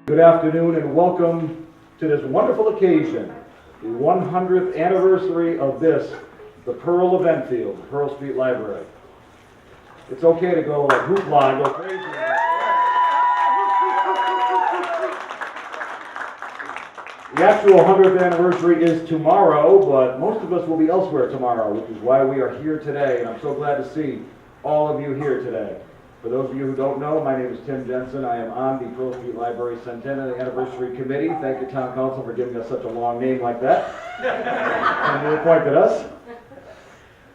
Good afternoon and welcome to this wonderful occasion, the 100th anniversary of this, the Pearl event field, Pearl Street Library. It's okay to go like hoopla, go crazy. The actual 100th anniversary is tomorrow, but most of us will be elsewhere tomorrow, which is why we are here today, and I'm so glad to see all of you here today. For those of you who don't know, my name is Tim Jensen. I am on the Pearl Street Library Centennial Anniversary Committee. Thank you, Town Council, for giving us such a long name like that. And you appointed us.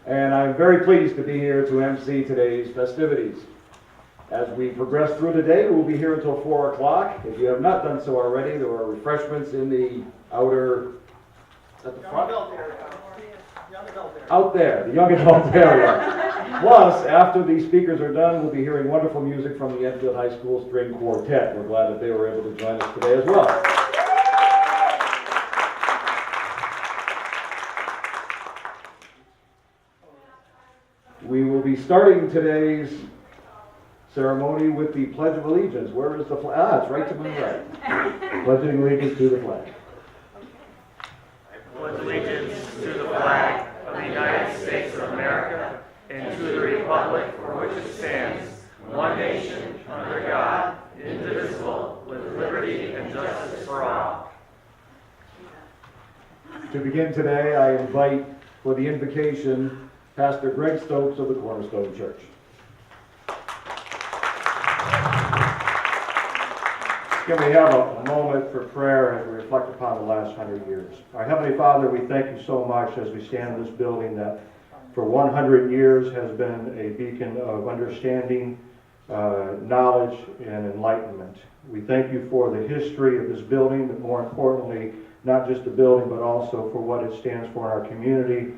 And I'm very pleased to be here to MC today's festivities. As we progress through the day, we'll be here until 4 o'clock. If you have not done so already, there are refreshments in the outer, at the front? Out there, the young adult area. Plus, after the speakers are done, we'll be hearing wonderful music from the Enfield High School String Quartet. We're glad that they were able to join us today as well. We will be starting today's ceremony with the Pledge of Allegiance. Where is the flag? Ah, it's right to my right. Pledging allegiance to the flag. I pledge allegiance to the flag of the United States of America and to the republic for which it stands, one nation, under God, indivisible, with liberty and justice for all. To begin today, I invite for the invocation Pastor Greg Stokes of the Cornerstone Church. Can we have a moment for prayer as we reflect upon the last 100 years? Our Heavenly Father, we thank you so much as we stand in this building that for 100 years has been a beacon of understanding, knowledge, and enlightenment. We thank you for the history of this building, but more importantly, not just the building, but also for what it stands for in our community,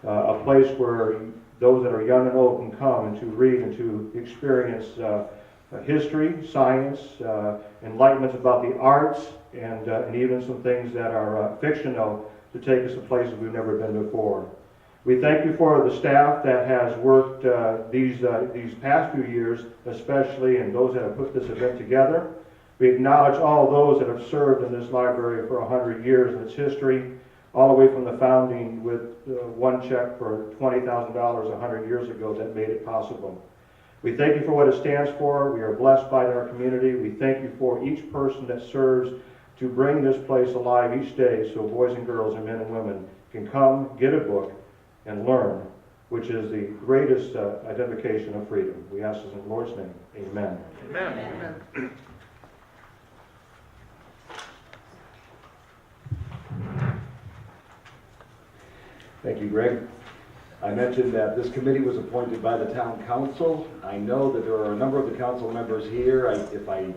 a place where those that are young and old can come and to read and to experience history, science, enlightenment about the arts, and even some things that are fictional to take us to places we've never been before. We thank you for the staff that has worked these past few years, especially, and those that have put this event together. We acknowledge all those that have served in this library for 100 years in its history, all the way from the founding with one check for $20,000 100 years ago that made it possible. We thank you for what it stands for. We are blessed by it in our community. We thank you for each person that serves to bring this place alive each day so boys and girls and men and women can come, get a book, and learn, which is the greatest identification of freedom. We ask this in the Lord's name. Amen. Amen. Amen. Thank you, Greg. I mentioned that this committee was appointed by the town council. I know that there are a number of the council members here. If I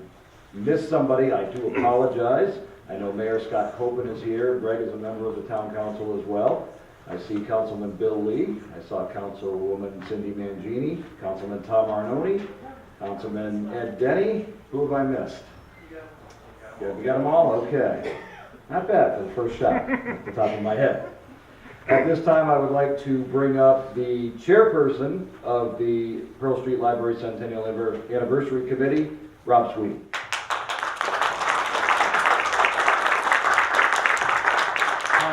miss somebody, I do apologize. I know Mayor Scott Copen is here. Greg is a member of the town council as well. I see Councilman Bill Lee. I saw Councilwoman Cindy Mangini, Councilman Tom Arnone, Councilman Ed Denny. Who have I missed? Yeah, we got them all? Okay. Not bad for the first shot at the top of my head. At this time, I would like to bring up the chairperson of the Pearl Street Library Centennial Anniversary Committee, Rob Sweet.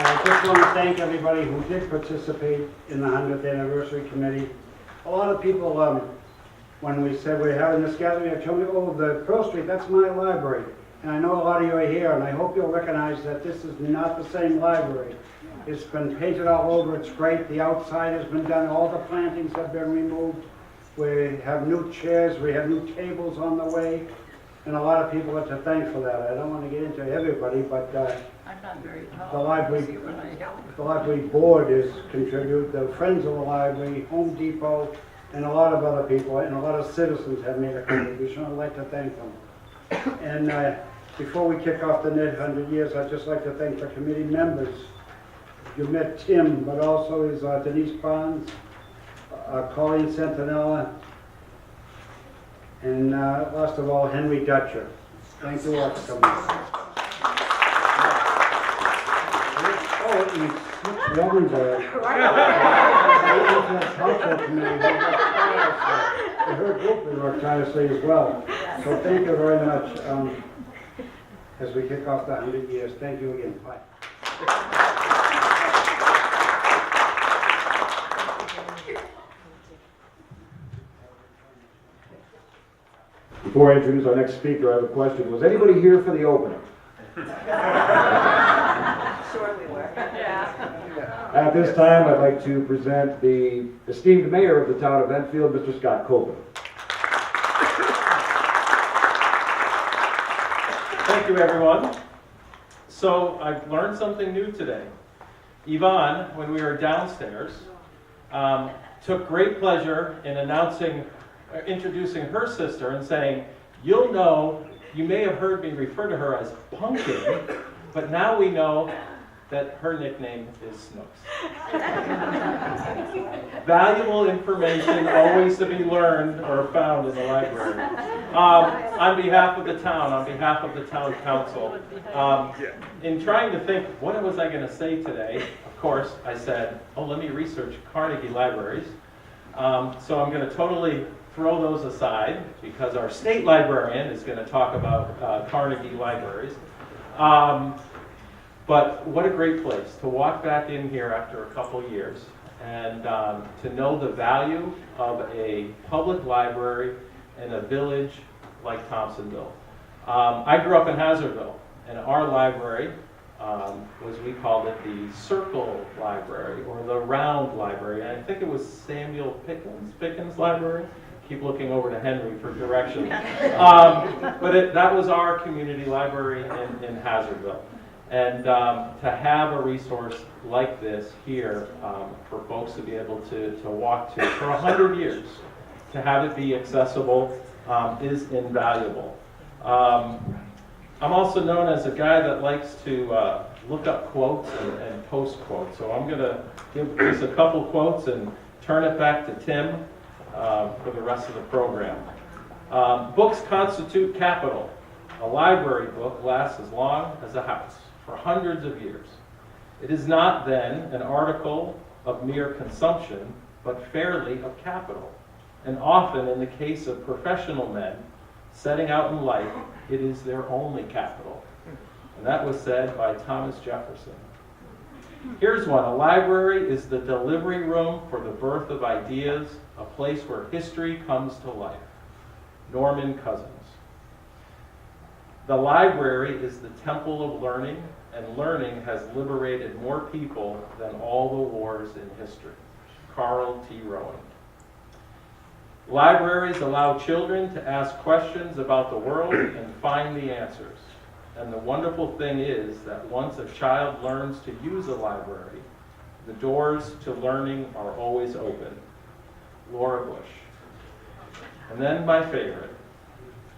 I just want to thank everybody who did participate in the 100th Anniversary Committee. A lot of people, when we said we're having this gathering, they told me, oh, the Pearl Street, that's my library. And I know a lot of you are here, and I hope you'll recognize that this is not the same library. It's been painted all over, it's great, the outside has been done, all the plantings have been removed. We have new chairs, we have new tables on the way, and a lot of people are to thank for that. I don't want to get into everybody, but I'm not very tall. the library board is contributed, the Friends of the Library, Home Depot, and a lot of other people, and a lot of citizens have made a contribution. I'd like to thank them. And before we kick off the next 100 years, I'd just like to thank the committee members. You met Tim, but also is Denise Barnes, Colleen Centinella, and last of all, Henry Dutcher. Thank you all for coming. Oh, and Youngberg. I heard Brooklyn were trying to say as well. So thank you very much. as we kick off the 100 years. Thank you again. Bye. Before I introduce our next speaker, I have a question. Was anybody here for the opening? Sure we were. Yeah. At this time, I'd like to present the esteemed mayor of the town of Enfield, Mr. Scott Copeland. Thank you, everyone. So I've learned something new today. Yvonne, when we were downstairs, took great pleasure in introducing her sister and saying, "You'll know, you may have heard me refer to her as Pumpkin, but now we know that her nickname is Snooks." Valuable information always to be learned or found in the library. On behalf of the town, on behalf of the town council, in trying to think, what was I going to say today? Of course, I said, oh, let me research Carnegie libraries. So I'm going to totally throw those aside because our state librarian is going to talk about Carnegie libraries. But what a great place to walk back in here after a couple years and to know the value of a public library in a village like Thompsonville. I grew up in Hazardville, and our library we called it the Circle Library or the Round Library. And I think it was Samuel Pickens Library. Keep looking over to Henry for direction. But that was our community library in Hazardville. And to have a resource like this here for folks to be able to walk to for 100 years, to have it be accessible is invaluable. I'm also known as a guy that likes to look up quotes and post quotes. So I'm going to give just a couple quotes and turn it back to Tim for the rest of the program. Books constitute capital. A library book lasts as long as a house, for hundreds of years. It is not then an article of mere consumption, but fairly of capital. And often, in the case of professional men setting out in life, it is their only capital. And that was said by Thomas Jefferson. Here's one. A library is the delivery room for the birth of ideas, a place where history comes to life. Norman Cousins. The library is the temple of learning, and learning has liberated more people than all the wars in history. Carl T. Rowan. Libraries allow children to ask questions about the world and find the answers. And the wonderful thing is that once a child learns to use a library, the doors to learning are always open. Laura Bush. And then my favorite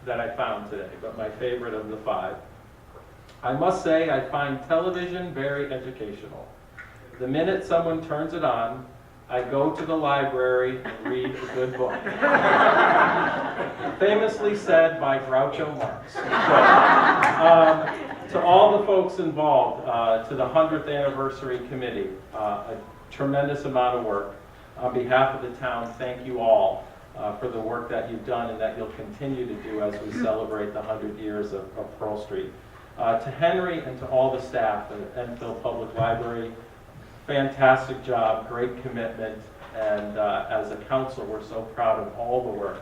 that I found today, but my favorite of the 5. I must say I find television very educational. The minute someone turns it on, I go to the library and read a good book. Famously said by Groucho Marx. So, to all the folks involved, to the 100th Anniversary Committee, a tremendous amount of work. On behalf of the town, thank you all for the work that you've done and that you'll continue to do as we celebrate the 100 years of Pearl Street. To Henry and to all the staff at Enfield Public Library, fantastic job, great commitment, and as a council, we're so proud of all the work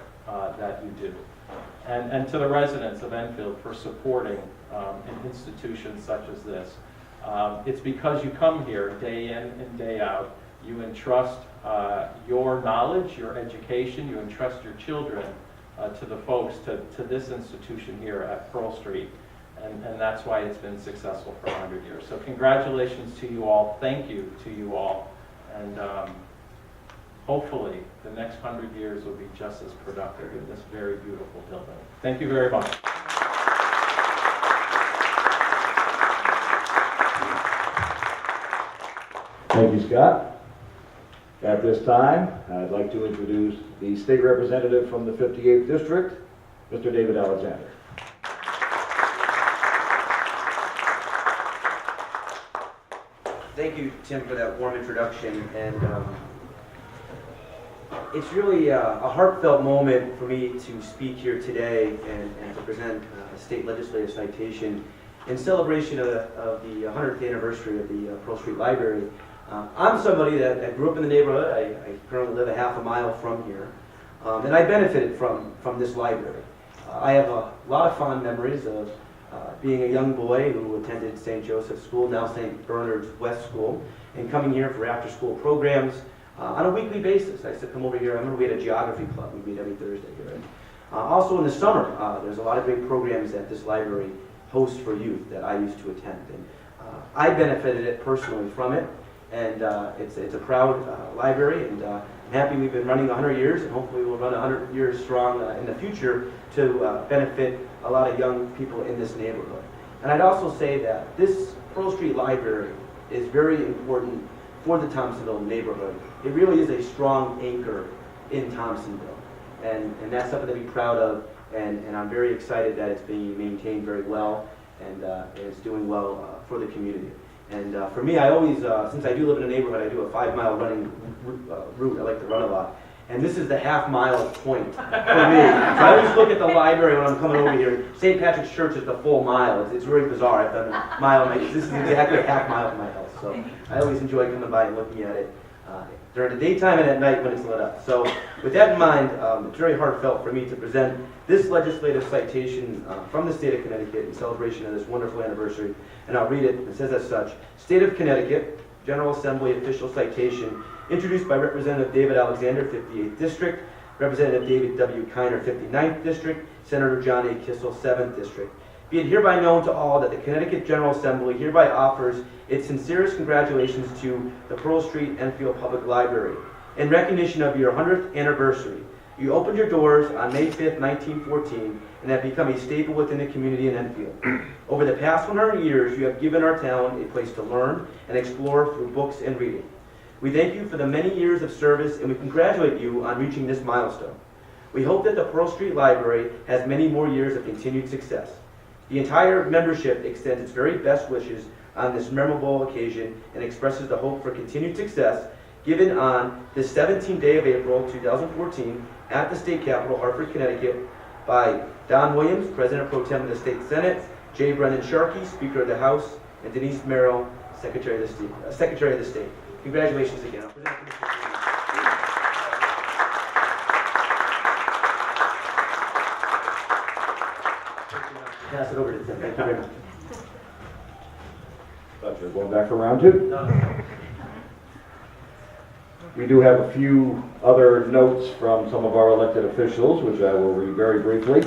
that you do. And to the residents of Enfield for supporting an institution such as this. It's because you come here day in and day out. You entrust your knowledge, your education, you entrust your children to the folks, to this institution here at Pearl Street. And that's why it's been successful for 100 years. So congratulations to you all. Thank you to you all. And hopefully the next 100 years will be just as productive in this very beautiful building. Thank you very much. Thank you, Scott. At this time, I'd like to introduce the state representative from the 58th District, Mr. David Alexander. Thank you, Tim, for that warm introduction. And it's really a heartfelt moment for me to speak here today and to present a state legislative citation in celebration of the 100th anniversary of the Pearl Street Library. I'm somebody that grew up in the neighborhood. I currently live a half a mile from here, and I benefited from this library. I have a lot of fond memories of being a young boy who attended St. Joseph's School, now St. Bernard's West School, and coming here for after-school programs on a weekly basis. I used to come over here. I remember we had a geography club. We meet every Thursday here. Also in the summer, there's a lot of great programs that this library hosts for youth that I used to attend. And I benefited it personally from it. And it's a proud library, and I'm happy we've been running 100 years, and hopefully we'll run 100 years strong in the future to benefit a lot of young people in this neighborhood. And I'd also say that this Pearl Street Library is very important for the Thompsonville neighborhood. It really is a strong anchor in Thompsonville, and that's something to be proud of, and I'm very excited that it's being maintained very well, and it's doing well for the community. And for me, I always, since I do live in a neighborhood, I do a 5-mile running route. I like to run a lot. And this is the half-mile point for me. So I always look at the library when I'm coming over here. St. Patrick's Church is the full mile. It's really bizarre. I've done a mile. This is exactly a half mile from my house. So I always enjoy coming by and looking at it during the daytime and at night when it's lit up. So with that in mind, it's very heartfelt for me to present this legislative citation from the state of Connecticut in celebration of this wonderful anniversary. And I'll read it. It says as such: State of Connecticut, General Assembly official citation, introduced by Representative David Alexander, 58th District, Representative David W. Kiner, 59th District, Senator John A. Kissel, 7th District. Be it hereby known to all that the Connecticut General Assembly hereby offers its sincerest congratulations to the Pearl Street Enfield Public Library. In recognition of your 100th anniversary, you opened your doors on May 5th, 1914, and have become a staple within the community in Enfield. Over the past 100 years, you have given our town a place to learn and explore through books and reading. We thank you for the many years of service, and we congratulate you on reaching this milestone. We hope that the Pearl Street Library has many more years of continued success. The entire membership extends its very best wishes on this memorable occasion and expresses the hope for continued success given on the 17th day of April, 2014, at the State Capitol, Hartford, Connecticut, by Don Williams, President Pro Tem of the State Senate, J. Brennan Sharkey, Speaker of the House, and Denise Merrill, Secretary of the State. Congratulations again. I'll present Commissioner Pass it over to Tim. Thank you very much. Thought you were going back for round two. We do have a few other notes from some of our elected officials, which I will read very briefly.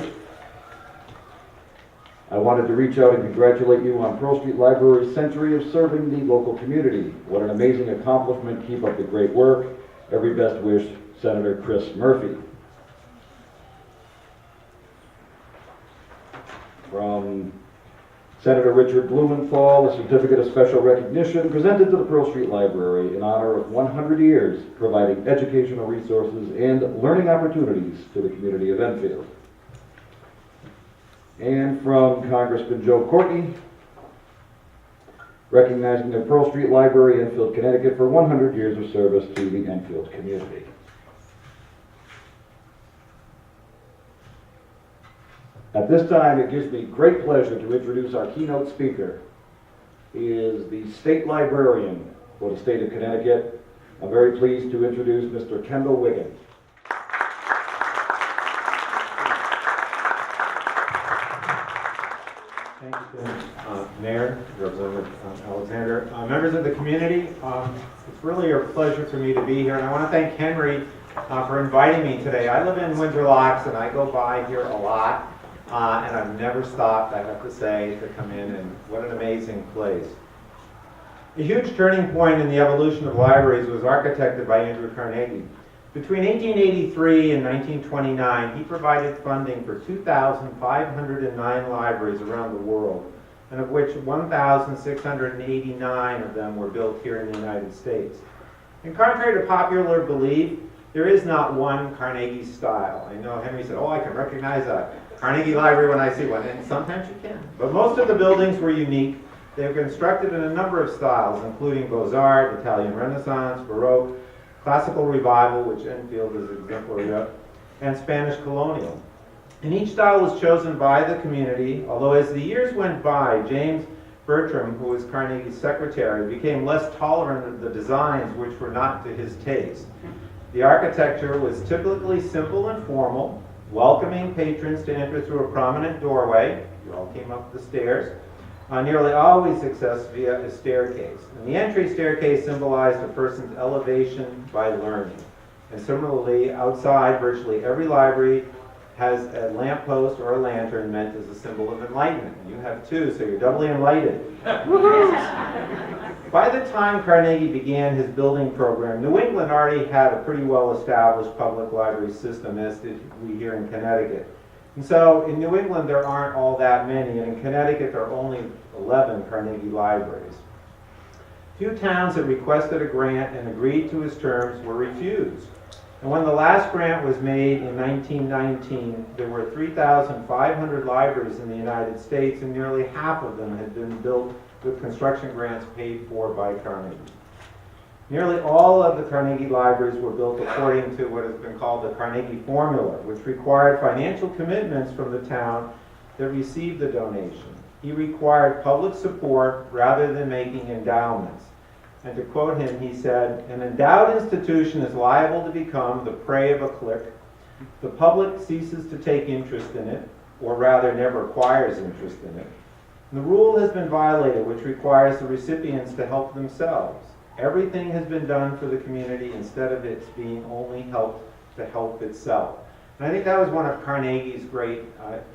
I wanted to reach out and congratulate you on Pearl Street Library's century of serving the local community. What an amazing accomplishment. Keep up the great work. Every best wish, Senator Chris Murphy. From Senator Richard Blumenthal, a certificate of special recognition presented to the Pearl Street Library in honor of 100 years providing educational resources and learning opportunities to the community of Enfield. And from Congressman Joe Courtney, recognizing the Pearl Street Library, Enfield, Connecticut for 100 years of service to the Enfield community. At this time, it gives me great pleasure to introduce our keynote speaker. He is the state librarian for the state of Connecticut. I'm very pleased to introduce Mr. Kendall Wiggins. Thank you, Mayor, Representative Alexander, members of the community. It's really a pleasure for me to be here, and I want to thank Henry for inviting me today. I live in Windsor Locks, and I go by here a lot. And I've never stopped, I have to say, to come in, and what an amazing place. A huge turning point in the evolution of libraries was architected by Andrew Carnegie. Between 1883 and 1929, he provided funding for 2,509 libraries around the world, and of which 1,689 of them were built here in the United States. And contrary to popular belief, there is not one Carnegie style. I know Henry said, oh, I can recognize a Carnegie Library when I see one, and sometimes you can. But most of the buildings were unique. They were constructed in a number of styles, including Beaux-Arts, Italian Renaissance, Baroque, Classical Revival, which Enfield is exemplary of, and Spanish Colonial. And each style was chosen by the community, although as the years went by, James Bertram, who was Carnegie's secretary, became less tolerant of the designs which were not to his taste. The architecture was typically simple and formal, welcoming patrons to enter through a prominent doorway. You all came up the stairs. Nearly always accessed via a staircase. And the entry staircase symbolized a person's elevation by learning. And similarly, outside, virtually every library has a lamppost or a lantern meant as a symbol of enlightenment. You have two, so you're doubly enlightened. By the time Carnegie began his building program, New England already had a pretty well-established public library system, as did we here in Connecticut. And so in New England, there aren't all that many, and in Connecticut, there are only 11 Carnegie libraries. Few towns that requested a grant and agreed to his terms were refused. And when the last grant was made in 1919, there were 3,500 libraries in the United States, and nearly half of them had been built with construction grants paid for by Carnegie. Nearly all of the Carnegie libraries were built according to what has been called the Carnegie Formula, which required financial commitments from the town that received the donation. He required public support rather than making endowments. And to quote him, he said, "An endowed institution is liable to become the prey of a clique. The public ceases to take interest in it, or rather never acquires interest in it. And the rule has been violated, which requires the recipients to help themselves. Everything has been done for the community instead of its being only helped to help itself." And I think that was one of Carnegie's great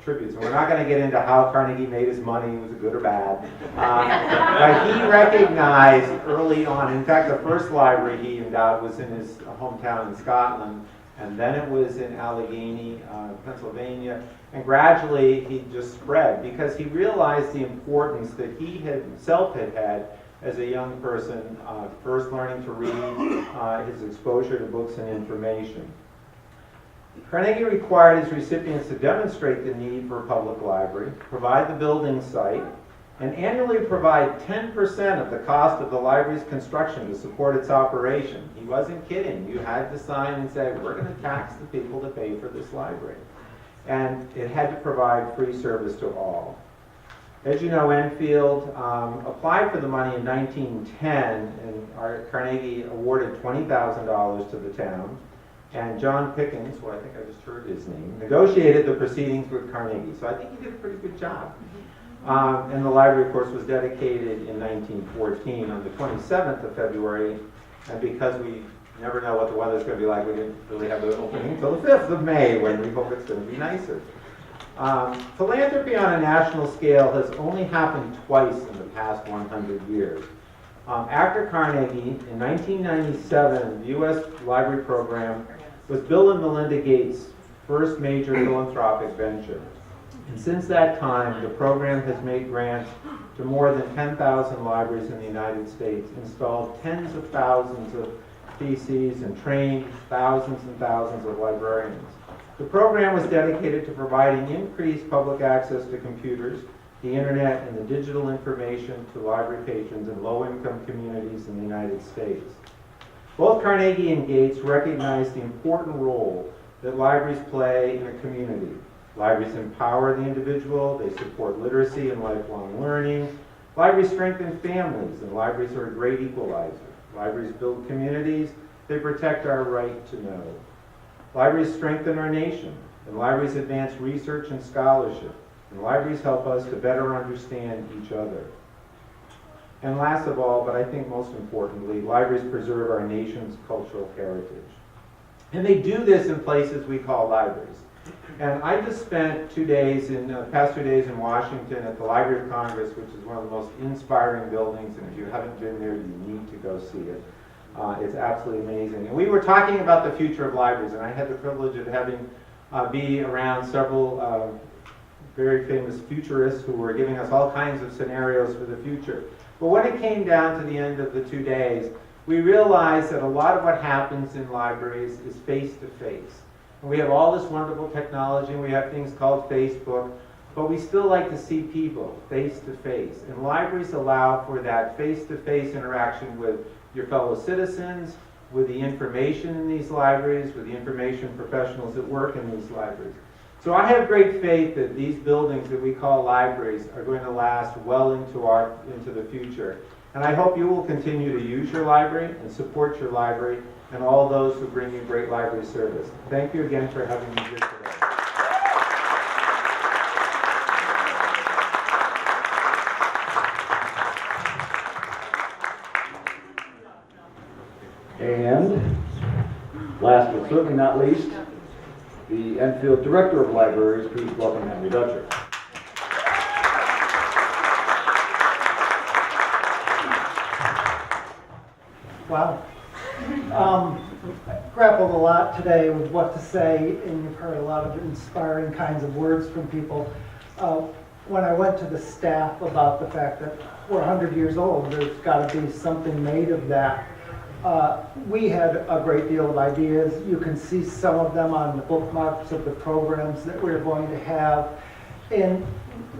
tributes. And we're not going to get into how Carnegie made his money, was it good or bad. But he recognized early on, in fact, the first library he endowed was in his hometown in Scotland, and then it was in Allegheny, Pennsylvania, and gradually he just spread because he realized the importance that he himself had had as a young person, first learning to read, his exposure to books and information. Carnegie required his recipients to demonstrate the need for a public library, provide the building site, and annually provide 10% of the cost of the library's construction to support its operation. He wasn't kidding. You had to sign and say, we're going to tax the people to pay for this library. And it had to provide free service to all. As you know, Enfield applied for the money in 1910, and Carnegie awarded $20,000 to the town. And John Pickens, well, I think I just heard his name, negotiated the proceedings with Carnegie. So I think he did a pretty good job. And the library, of course, was dedicated in 1914 on the 27th of February. And because we never know what the weather's going to be like, we didn't really have the opening until the 5th of May, when we hope it's going to be nicer. Philanthropy on a national scale has only happened twice in the past 100 years. After Carnegie, in 1997, the U.S. Library Program was Bill and Melinda Gates' first major philanthropic venture. And since that time, the program has made grants to more than 10,000 libraries in the United States, installed tens of thousands of PCs, and trained thousands and thousands of librarians. The program was dedicated to providing increased public access to computers, the internet, and the digital information to library patrons in low-income communities in the United States. Both Carnegie and Gates recognized the important role that libraries play in a community. Libraries empower the individual, they support literacy and lifelong learning. Libraries strengthen families, and libraries are a great equalizer. Libraries build communities, they protect our right to know. Libraries strengthen our nation, and libraries advance research and scholarship. And libraries help us to better understand each other. And last of all, but I think most importantly, libraries preserve our nation's cultural heritage. And they do this in places we call libraries. And I just spent past 2 days in Washington at the Library of Congress, which is one of the most inspiring buildings, and if you haven't been there, you need to go see it. It's absolutely amazing. And we were talking about the future of libraries, and I had the privilege of having be around several very famous futurists who were giving us all kinds of scenarios for the future. But when it came down to the end of the 2 days, we realized that a lot of what happens in libraries is face-to-face. And we have all this wonderful technology, and we have things called Facebook, but we still like to see people face-to-face. And libraries allow for that face-to-face interaction with your fellow citizens, with the information in these libraries, with the information professionals that work in these libraries. So I have great faith that these buildings that we call libraries are going to last well into the future. And I hope you will continue to use your library and support your library and all those who bring you great library service. Thank you again for having me here today. And last but certainly not least, the Enfield Director of Libraries, please welcome Henry Dutcher. Wow. Grappled a lot today with what to say, and you've heard a lot of inspiring kinds of words from people. When I went to the staff about the fact that we're 100 years old, there's got to be something made of that. We had a great deal of ideas. You can see some of them on the bookmarks of the programs that we're going to have. And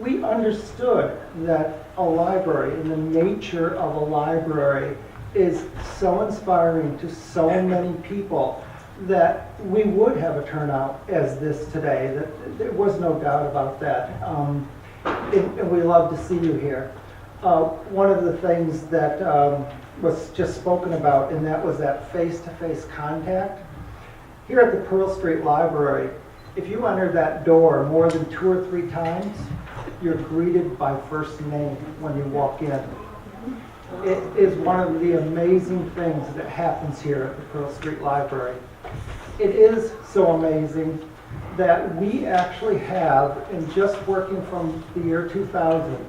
we understood that a library and the nature of a library is so inspiring to so many people that we would have a turnout as this today. That there was no doubt about that. And we love to see you here. One of the things that was just spoken about, and that was that face-to-face contact. Here at the Pearl Street Library, if you enter that door more than 2 or 3 times, you're greeted by first name when you walk in. It is one of the amazing things that happens here at the Pearl Street Library. It is so amazing that we actually have, in just working from the year 2000,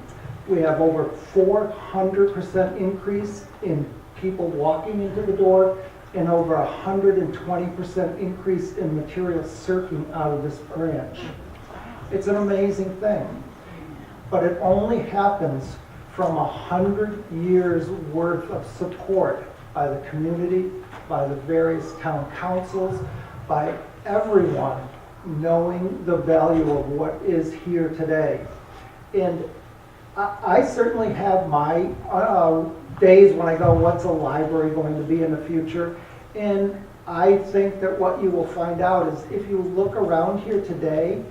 we have over 400% increase in people walking into the door and over 120% increase in material surfing out of this branch. It's an amazing thing, but it only happens from 100 years worth of support by the community, by the various town councils, by everyone knowing the value of what is here today. And I certainly have my days when I go, what's a library going to be in the future? And I think that what you will find out is if you look around here today,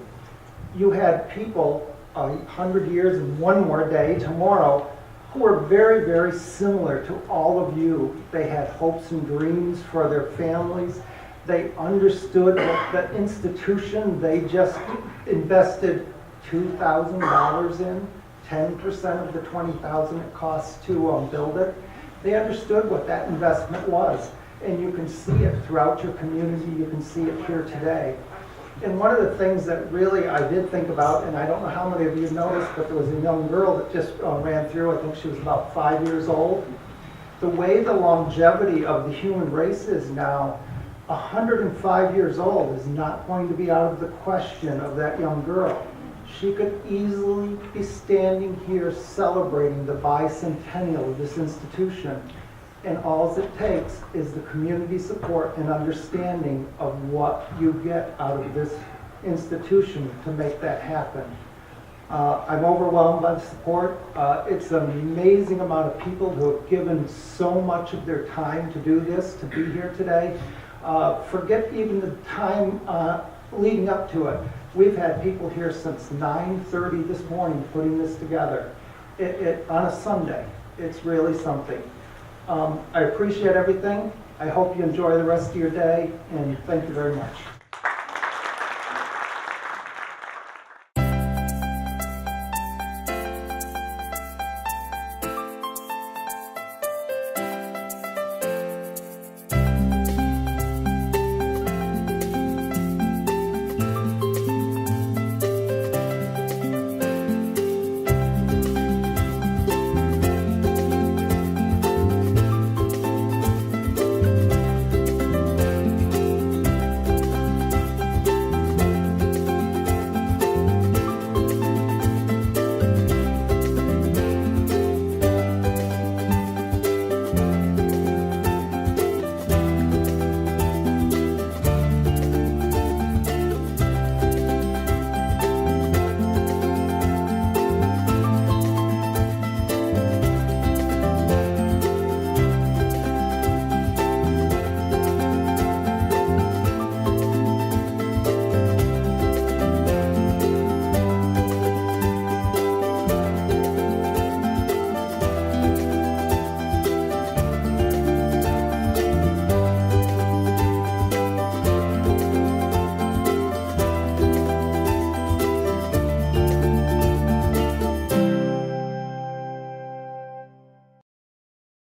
you had people 100 years and one more day tomorrow who are very, very similar to all of you. They had hopes and dreams for their families. They understood that the institution they just invested $2,000 in, 10% of the $20,000 it costs to build it. They understood what that investment was, and you can see it throughout your community. You can see it here today. And one of the things that really I did think about, and I don't know how many of you noticed, but there was a young girl that just ran through. I think she was about 5 years old. The way the longevity of the human race is now, 105 years old is not going to be out of the question of that young girl. She could easily be standing here celebrating the bicentennial of this institution. And all it takes is the community support and understanding of what you get out of this institution to make that happen. I'm overwhelmed by the support. It's an amazing amount of people who have given so much of their time to do this, to be here today. Forget even the time leading up to it. We've had people here since 9:30 this morning putting this together on a Sunday. It's really something. I appreciate everything. I hope you enjoy the rest of your day, and thank you very much.